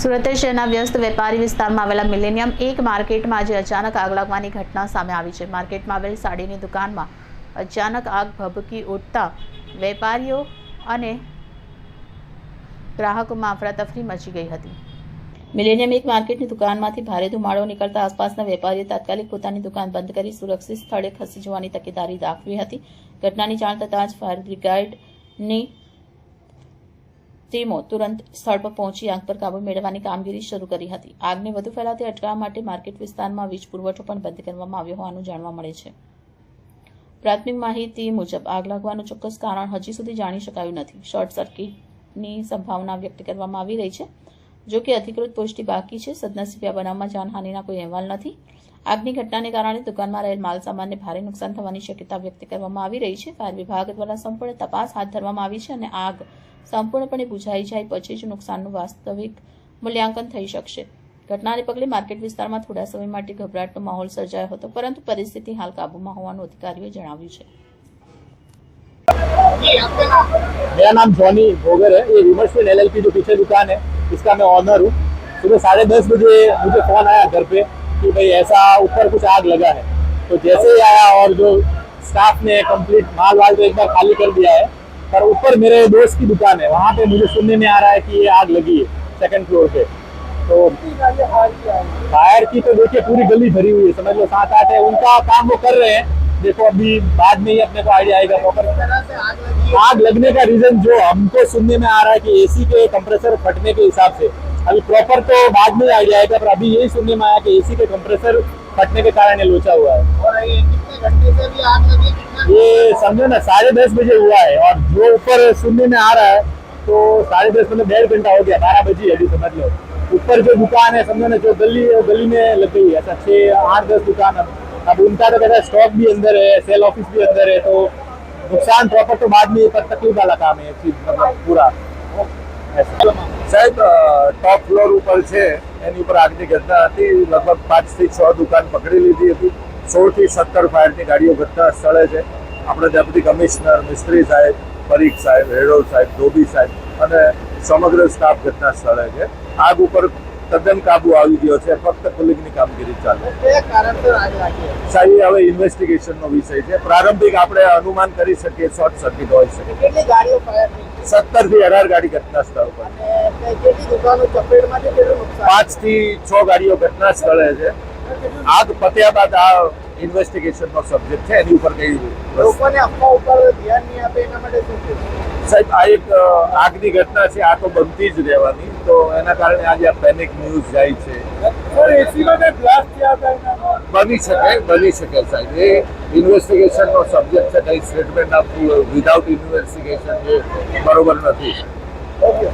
સુરત શહેરના વ્યસ્ત વેપારી વિસ્તારમાં આવેલા મિલેનિયમ એક માર્કેટમાં આજે અચાનક આગ લાગવાની ઘટના સામે આવી છે। માર્કેટમાં આવેલ સાડીની દુકાનમાં અચાનક આગ ભભૂકી ઉઠતા વેપારીઓ અને ગ્રાહકોમાં અફરાતફરી મચી ગઈ હતી। મિલેનિયમ એક માર્કેટની દુકાનમાંથી ભારે ધુમાડો નીકળતા આસપાસના વેપારીએ તાત્કાલિક પોતાની દુકાન બંધ કરી સુરક્ષિત સ્થળે ખસી જવાની તકેદારી દાખવી હતી। ઘટનાની જાણ થતાં જ ફાયર બ્રિગેડની ટીમો તુરંત સ્થળ પર પહોંચી આગ પર કાબુ મેળવવાની કામગીરી શરૂ કરી હતી। આગને વધુ ફેલાતી અટકાવવા માટે માર્કેટ વિસ્તારમાં વીજ પુરવઠો પણ બંધ કરવામાં આવ્યો હોવાનું જાણવા મળે છે। પ્રાથમિક માહિતી મુજબ આગ લાગવાનું ચોક્કસ કારણ હજી સુધી જાણી શકાયું નથી। શોર્ટ સર્કિટની સંભાવના વ્યક્ત કરવામાં આવી રહી છે, જો કે અધિકૃત પુષ્ટિ બાકી છે। સદનસીબે આ બનાવમાં જાનહાનિના કોઈ અહેવાલ નથી। આગની ઘટનાને કારણે દુકાનમાં રહેલ માલસામાનને ભારે નુકસાન થવાની શક્યતા વ્યક્ત કરવામાં આવી રહી છે। ફાયર વિભાગ દ્વારા સંપૂર્ણ તપાસ હાથ ધરવામાં આવી છે અને આગ સંપૂર્ણપણે બુઝાઈ જાય પછી જ નુકસાનનું વાસ્તવિક મૂલ્યાંકન થઈ શકશે। ઘટનાને પગલે માર્કેટ વિસ્તારમાં થોડા સમય માટે ગભરાટનો માહોલ સર્જાયો હતો, પરંતુ પરિસ્થિતિ હાલ કાબૂમાં હોવાનું અધિકારીઓએ જણાવ્યું છે। मेरा नाम जॉनी भोगर है। ये विमर्शन LLP जो पीछे दुकान है इसका मैं ऑनर हूँ। सुबह 10:30 बजे मुझे फोन आया घर पे कि भाई ऐसा ऊपर कुछ आग लगा है। तो जैसे ही आया और जो स्टाफ ने कंप्लीट माल वाल तो एक बार खाली कर दिया है, पर ऊपर मेरे दोस्त की दुकान है, वहाँ पे मुझे सुनने में आ रहा है कि ये आग लगी है सेकंड फ्लोर पे। तो फायर की तो देखिए पूरी गली भरी हुई है, समझ लो 7-8 है। उनका काम वो कर रहे हैं। देखो अभी बाद में ही अपने को आइडिया आएगा प्रॉपर आग लगने का रीजन जो हमको सुनने में आ रहा है कि एसी के कंप्रेसर फटने के हिसाब से। अभी प्रॉपर तो बाद में आइडिया आएगा, पर अभी यही सुनने में आया कि एसी के कंप्रेसर फटने के कारण ये लोचा हुआ है। और ये कितने घंटे से भी आग लगी? ये समझो ना 10:30 बजे हुआ है और जो ऊपर सुनने में आ रहा है तो 10:30 मतलब 1.5 घंटा हो गया। 12 बजे अभी समझ लो। ऊपर जो दुकान है समझो ना, जो गली है वो गली में लग गई है। ऐसा 6-8-10 दुकान अब उनका तो कहता है स्टॉक भी अंदर है, सेल ऑफिस भी अंदर है, तो नुकसान प्रॉपर तो बाद में, पर तकलीफ वाला काम है चीज मतलब पूरा સાહેબ ટોપ ફ્લોર ઉપર છે એની ઉપર આગની ઘટના હતી। લગભગ 5 થી 6 દુકાન પકડી લીધી હતી। 16 થી 17 ફાયરની ગાડીઓ ઘટના સ્થળે છે। આપણે ડેપ્યુટી કમિશનર, મિસ્ત્રી સાહેબ, પરીખ સાહેબ, હેડો સાહેબ, ધોબી સાહેબ અને સમગ્ર સ્ટાફ ઘટના સ્થળે છે। આગ ઉપર તદ્દન કાબુ આવી ગયો છે। ફક્ત કુલિંગની કામગીરી ચાલે કયા કારણસર આગ લાગી? સાહેબ હવે ઇન્વેસ્ટિગેશનનો વિષય છે। પ્રારંભિક આપણે અનુમાન કરી શકીએ શોર્ટ સર્કિટ હોઈ શકે। કેટલી ગાડીઓ ફાયર થઈ? 17 થી 18 ગાડી ઘટના સ્થળ પર। અને કેટલી દુકાનો ચપેટમાં છે? કેટલું નુકસાન? 5 થી 6 ગાડીઓ ઘટના સ્થળે છે। આગ પત્યા બાદ આ ઇન્વેસ્ટિગેશનનો સબ્જેક્ટ છે, એની ઉપર કઈ લોકોને અફવા ઉપર ધ્યાન નહીં આપે એના માટે શું કહેવું? સાહેબ આ એક આગની ઘટના છે, આ તો બનતી જ રહેવાની। તો એના કારણે આજે આ પેનિક ન્યૂઝ જાય છે। એસીમાં કઈ બ્લાસ્ટ થયા હતા? બની શકે સાહેબ, એ ઇન્વેસ્ટિગેશનનો સબ્જેક્ટ છે। કઈ સ્ટેટમેન્ટ આપવું વિધાઉટ ઇન્વેસ્ટિગેશન એ બરોબર નથી। ઓકે।